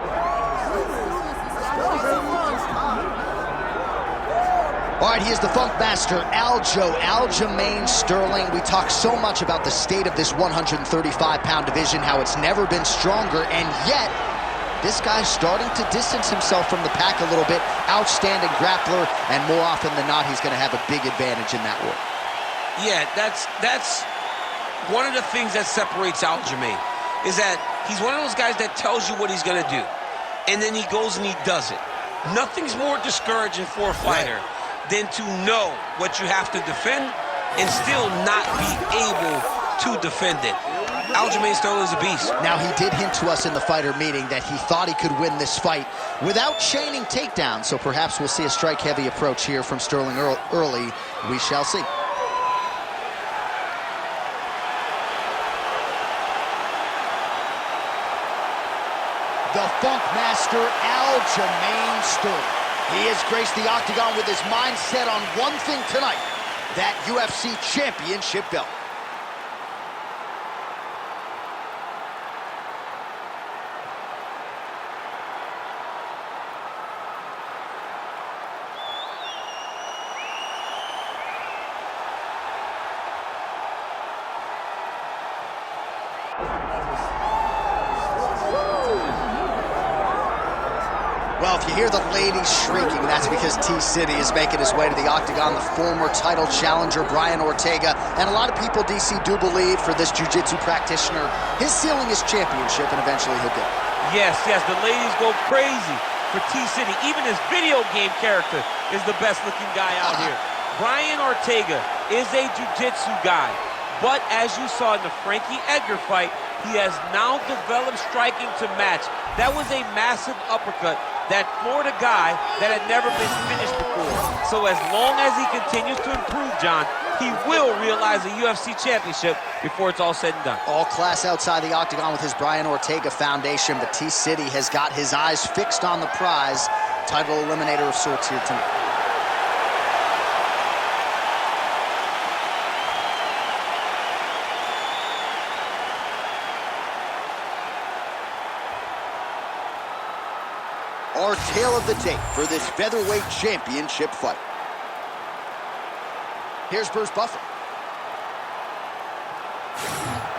All right, he is the Funk Master, Aljamain Sterling. We talk so much about the state of this 135-pound division, how it's never been stronger, and yet this guy's starting to distance himself from the pack a little bit. Outstanding grappler, and more often than not, he's going to have a big advantage in that war. Yeah, that's one of the things that separates Aljamain, is that he's one of those guys that tells you what he's going to do, and then he goes and he does it. Nothing's more discouraging for a fighter than to know what you have to defend and still not be able to defend it. Aljamain Sterling is a beast. Now, he did hint to us in the fighter meeting that he thought he could win this fight without chaining takedowns, so perhaps we'll see a strike-heavy approach here from Sterling early. We shall see. The Funk Master, Aljamain Sterling. He has graced the octagon with his mind set on one thing tonight, that UFC championship belt. Well, if you hear the ladies shrieking, that's because T-City is making his way to the octagon, the former title challenger, Brian Ortega. And a lot of people, DC, do believe for this jiu-jitsu practitioner, his ceiling is championship, and eventually he'll get it. Yes, the ladies go crazy for T-City. Even his video game character is the best-looking guy out here. Brian Ortega is a jiu-jitsu guy. But as you saw in the Frankie Edgar fight, he has now developed striking to match. That was a massive uppercut that floored a guy that had never been finished before. So as long as he continues to improve, John, he will realize a UFC championship before it's all said and done. All class outside the octagon with his Brian Ortega foundation, but T-City has got his eyes fixed on the prize. Title eliminator of sorts here tonight. Our tale of the tape for this featherweight championship fight. Here's Bruce Buffer.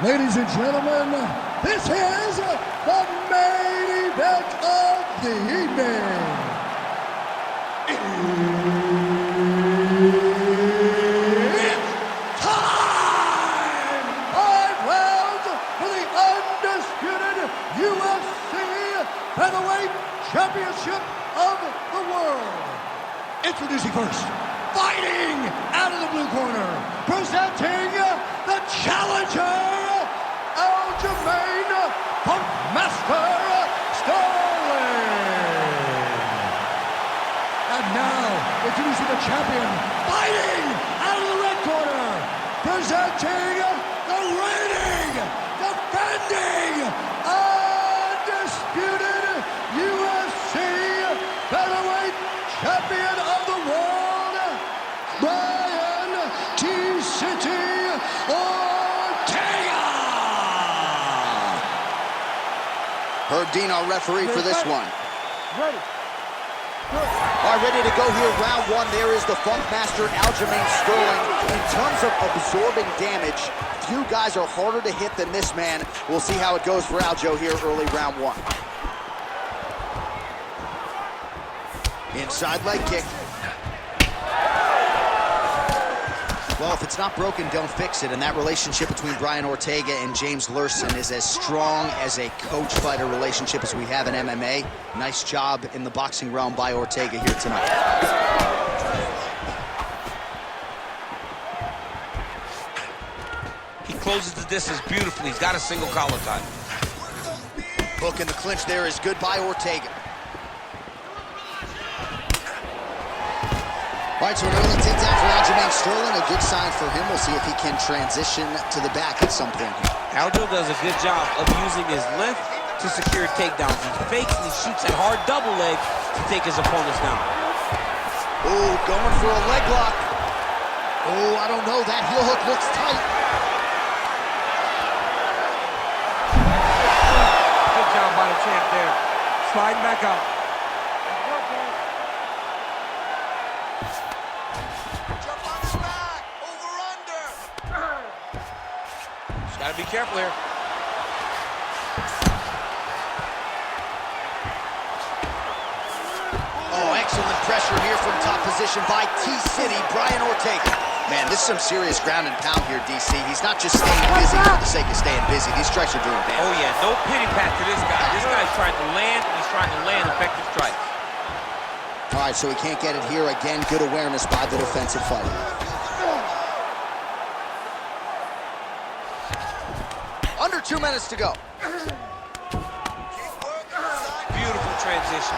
Ladies and gentlemen, this is the main event of the evening. It's time! 5 rounds for the undisputed UFC featherweight championship of the world. Introducing first, fighting out of the blue corner, presenting the challenger, Aljamain Funk Master Sterling. And now, introducing the champion, fighting out of the red corner, presenting the reigning, defending, undisputed UFC featherweight champion of the world, Brian T-City Ortega. Herb Dean, our referee for this one. Ready. All right, ready to go here. Round one. There is the Funk Master, Aljamain Sterling. In terms of absorbing damage, few guys are harder to hit than this man. We'll see how it goes for Aljo here early round one. Inside leg kick. Well, if it's not broken, don't fix it. And that relationship between Brian Ortega and James Lurson is as strong as a coach-fighter relationship as we have in MMA. Nice job in the boxing realm by Ortega here tonight. he closes the distance beautifully. He's got a single collar tie. Hook in the clinch there is good by Ortega. All right, so an early takedown for Aljamain Sterling, a good sign for him. We'll see if he can transition to the back at some point. Aljo does a good job of using his length to secure takedowns. He fakes and he shoots a hard double leg to take his opponents down. Oh, going for a leg lock. Oh, I don't know. That heel hook looks tight. Good job by the champ there. sliding back out. Jump on his back. Over under. Just gotta be careful here. Oh, excellent pressure here from top position by T-City, Brian Ortega. Man, this is some serious ground and pound here, DC. He's not just staying busy for the sake of staying busy. These strikes are doing damage. Oh, yeah, no pity pat to this guy. This guy's trying to land, and he's trying to land effective strikes. All right, so he can't get it here. Again, good awareness by the defensive fighter. Under 2 minutes to go. Beautiful transition.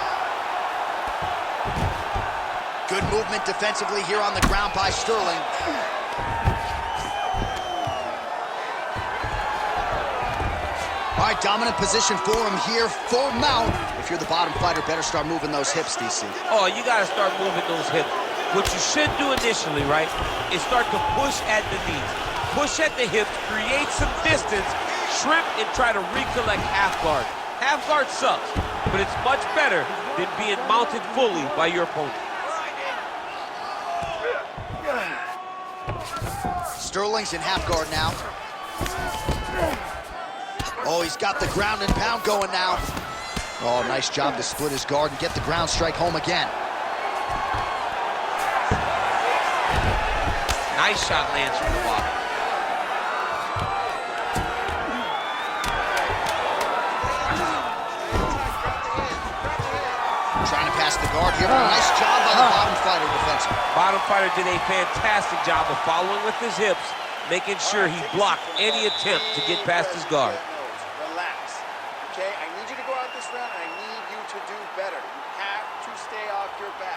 Good movement defensively here on the ground by Sterling. All right, dominant position for him here, full mount. If you're the bottom fighter, better start moving those hips, DC. Oh, you got to start moving those hips. What you should do initially, right, is start to push at the knees. Push at the hips, create some distance, shrimp, and try to recollect half guard. Half guard sucks, but it's much better than being mounted fully by your opponent. Sterling's in half guard now. Oh, he's got the ground and pound going now. Oh, nice job to split his guard and get the ground strike home again. Nice shot lands from the bottom. Trying to pass the guard here, but a nice job by the bottom fighter defensively. Bottom fighter did a fantastic job of following with his hips, making sure he blocked any attempt to get past his guard. Relax. Okay, I need you to go out this round, and I need you to do better. You have to stay off your back.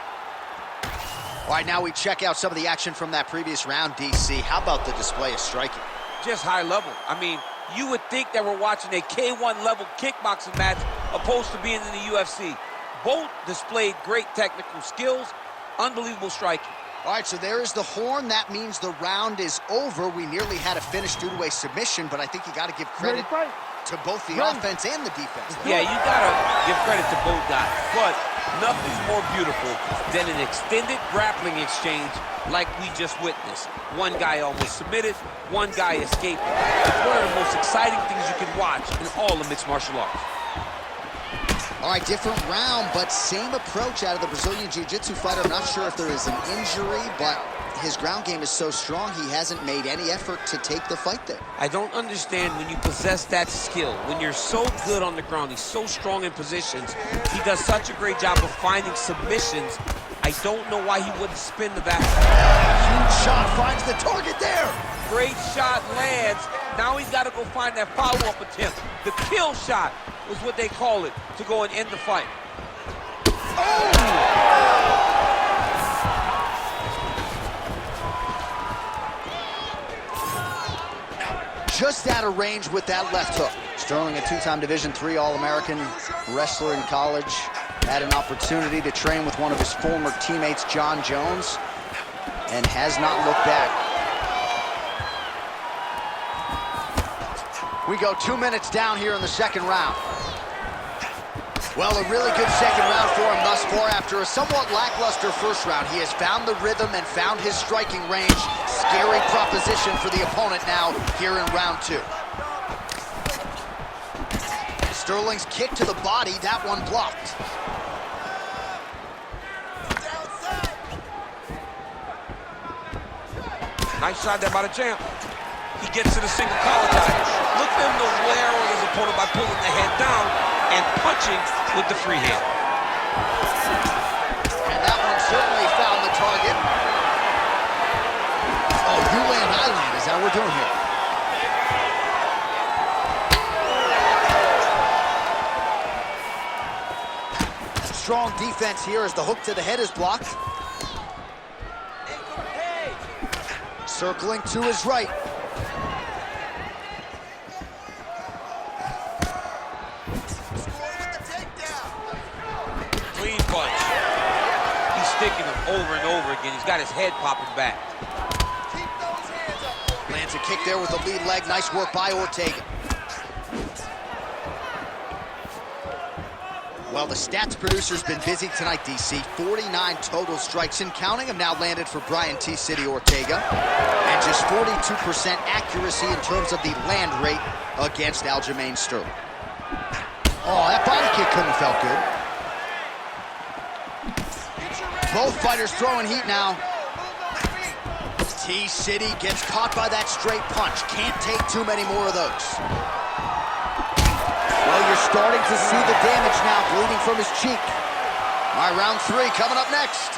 All right, now we check out some of the action from that previous round, DC. How about the display of striking? Just high level. I mean, you would think that we're watching a K1 level kickboxing match opposed to being in the UFC. Both displayed great technical skills, unbelievable striking. All right, so there is the horn. That means the round is over. We nearly had a finish due to a submission, but I think you got to give credit to both the offense and the defense. Yeah, you got to give credit to both guys, but nothing's more beautiful than an extended grappling exchange like we just witnessed. One guy almost submitted, one guy escaped. It's one of the most exciting things you can watch in all of mixed martial arts. All right, different round, but same approach out of the Brazilian Jiu-Jitsu fighter. I'm not sure if there is an injury, but his ground game is so strong, he hasn't made any effort to take the fight there. I don't understand when you possess that skill, when you're so good on the ground, he's so strong in positions, he does such a great job of finding submissions. I don't know why he wouldn't spin the back. Huge shot finds the target there. Great shot lands. Now he's got to go find that follow-up attempt. The kill shot was what they call it, to go and end the fight. Oh! Just out of range with that left hook. Sterling, a two-time Division III All-American wrestler in college, had an opportunity to train with one of his former teammates, John Jones, and has not looked back. We go 2 minutes down here in the second round. Well, a really good second round for him thus far. After a somewhat lackluster first round, he has found the rhythm and found his striking range. Scary proposition for the opponent now here in round two. Sterling's kick to the body, that one blocked. Nice shot there by the champ. He gets to the single collar tie. Look for him to wear on his opponent by pulling the head down and punching with the free hand. And that one certainly found the target. Oh, you land, I land. Is that what we're doing here? Strong defense here as the hook to the head is blocked. Circling to his right. Clean punch. He's sticking him over and over again. He's got his head popping back. Lands a kick there with the lead leg. Nice work by Ortega. Well, the stats producer's been busy tonight, DC. 49 total strikes and counting have now landed for Brian T-City Ortega. And just 42% accuracy in terms of the land rate against Aljamain Sterling. Oh, that body kick couldn't have felt good. Both fighters throwing heat now. T-City gets caught by that straight punch. Can't take too many more of those. Well, you're starting to see the damage now, bleeding from his cheek. All right, round 3 coming up next.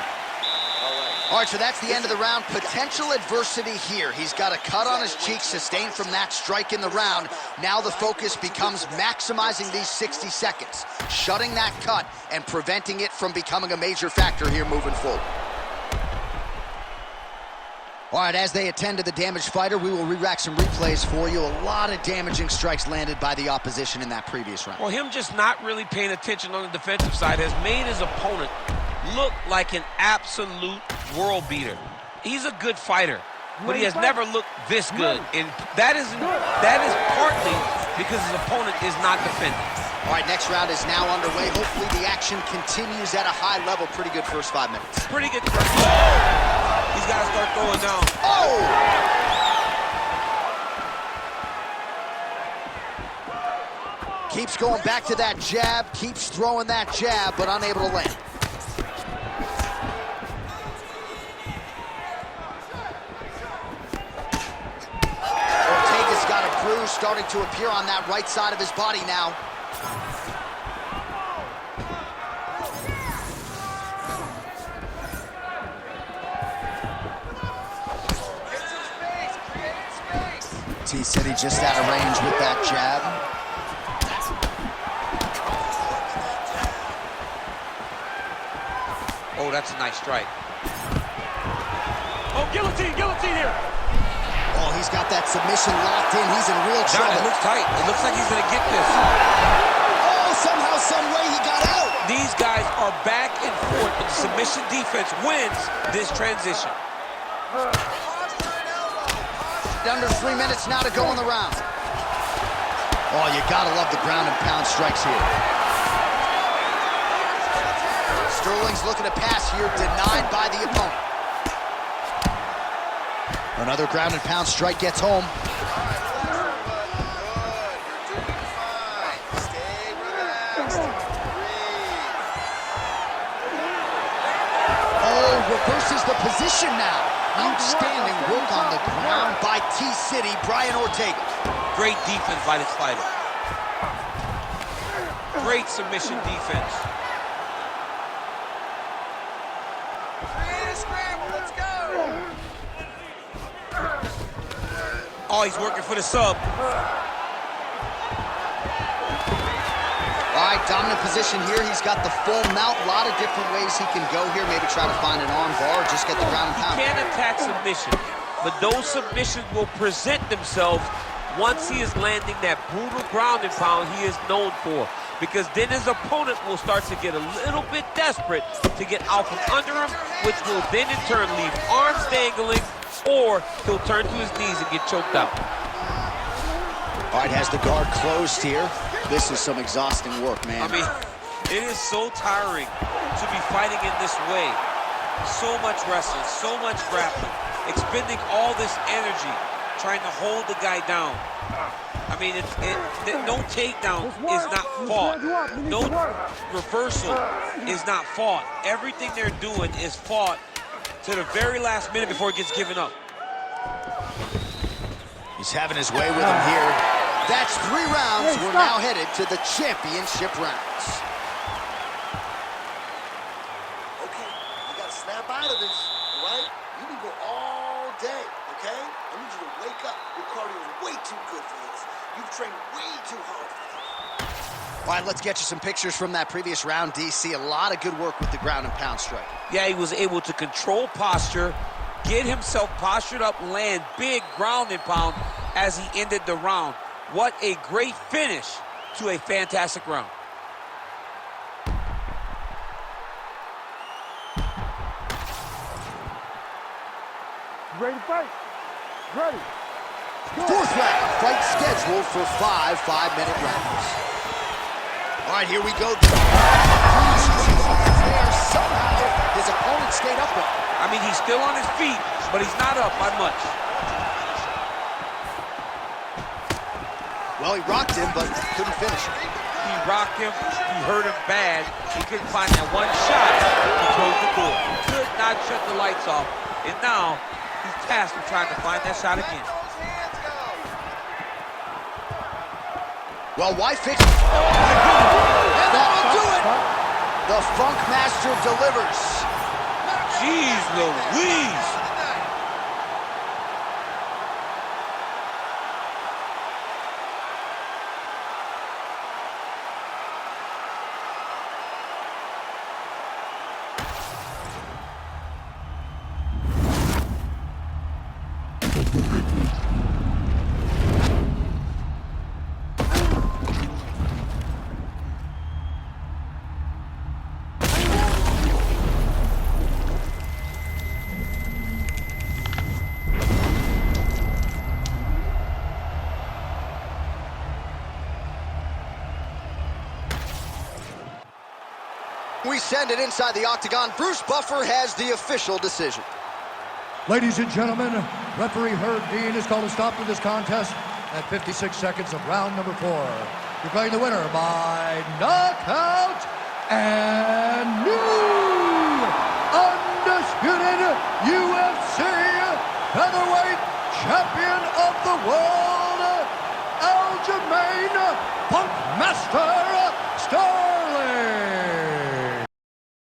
All right, so that's the end of the round. Potential adversity here. He's got a cut on his cheek sustained from that strike in the round. Now the focus becomes maximizing these 60 seconds, shutting that cut and preventing it from becoming a major factor here moving forward. All right, as they attend to the damaged fighter, we will re-rack some replays for you. A lot of damaging strikes landed by the opposition in that previous round. Well, him just not really paying attention on the defensive side has made his opponent look like an absolute world beater. He's a good fighter, but he has never looked this good. And that is partly because his opponent is not defending. All right, next round is now underway. Hopefully the action continues at a high level. Pretty good first 5 minutes. Pretty good. He's got to start throwing down. Oh! Keeps going back to that jab, keeps throwing that jab, but unable to land. Ortega's got a bruise starting to appear on that right side of his body now. T-City just out of range with that jab. Oh, that's a nice strike. Oh, guillotine here. Oh, he's got that submission locked in. He's in real John, trouble. it looks tight. It looks like he's going to get this. Oh, somehow, some way he got out. These guys are back and forth, but the submission defense wins this transition. Under 3 minutes now to go in the round. Oh, you gotta love the ground and pound strikes here. Sterling's looking to pass here, denied by the opponent. Another ground and pound strike gets home. Oh, reverses the position now. Outstanding work on the ground by T-City, Brian Ortega. Great defense by this fighter. Great submission defense. Create a scramble, let's go! Oh, he's working for the sub. All right, dominant position here. He's got the full mount. A lot of different ways he can go here. Maybe try to find an arm bar or just get the ground and pound. He can attack submission, but those submissions will present themselves once he is landing that brutal ground and pound he is known for. Because then his opponent will start to get a little bit desperate to get out from under him, which will then in turn leave arms dangling, or he'll turn to his knees and get choked out. All right, has the guard closed here. This is some exhausting work, man. I mean, it is so tiring to be fighting in this way. So much wrestling, so much grappling, expending all this energy trying to hold the guy down. I mean, no takedown is not fought. No reversal is not fought. Everything they're doing is fought to the very last minute before it gets given up. He's having his way with him here. That's 3 rounds. We're now headed to the championship rounds. Okay, you gotta snap out of this, all right? You can go all day, okay? I need you to wake up. Your cardio is way too good for this. You've trained way too hard for this. All right, let's get you some pictures from that previous round, DC. A lot of good work with the ground and pound strike. Yeah, he was able to control posture, get himself postured up, land big ground and pound as he ended the round. What a great finish to a fantastic round. Ready to fight? Ready. 4th round, fight scheduled for 5 5-minute rounds. All right, here we go. There, somehow, his opponent stayed upright. I mean, he's still on his feet, but he's not up by much. Well, he rocked him, but couldn't finish him. He rocked him, he hurt him bad. He couldn't find that one shot to close the door. He could not shut the lights off, and now he's tasked with trying to find that shot again. Well, why fix it? And that'll do it! The Funk Master delivers. Jeez Louise! We send it inside the octagon. Bruce Buffer has the official decision. Ladies and gentlemen, referee Herb Dean has called a stop to this contest at 56 seconds of round number 4. Declaring the winner by knockout and new undisputed UFC featherweight champion of the world, Aljamain Funk Master